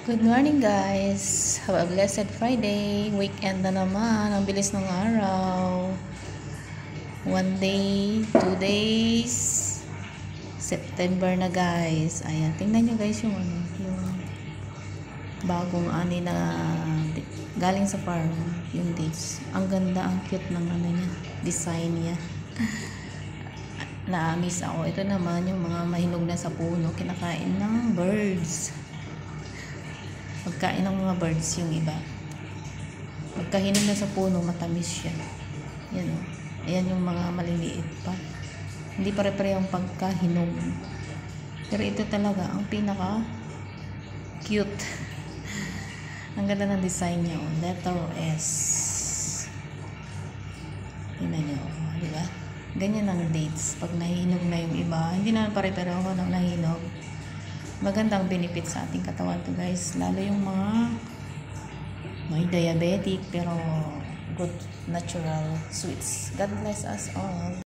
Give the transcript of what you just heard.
Good morning guys! Have a blessed Friday! Weekend na naman. Ang bilis ng araw. 1 day, 2 days. September na guys. Ayan, tingnan nyo guys yung bagong ani na galing sa farm. Yung dates. Ang ganda, ang cute ng niya. Design niya. Na-miss ako. Ito naman yung mga mahinog na sa puno. Kinakain ng birds. Pagkain ng mga birds yung iba. Pagkahinog na sa puno, matamis siya. Yan o. Ayan yung mga maliliit pa. Hindi pare-pare yung pagkahinog. Pero ito talaga, ang pinaka cute. Ang ganda ng design niya o. Letter S. Tingnan nyo. Diba? Ganyan ang dates. Pag nahinog na yung iba, hindi na pare-pare ako ng nahinog. Magandang benefit sa ating katawan to guys, lalo yung mga may diabetic pero good natural sweets. God bless us all.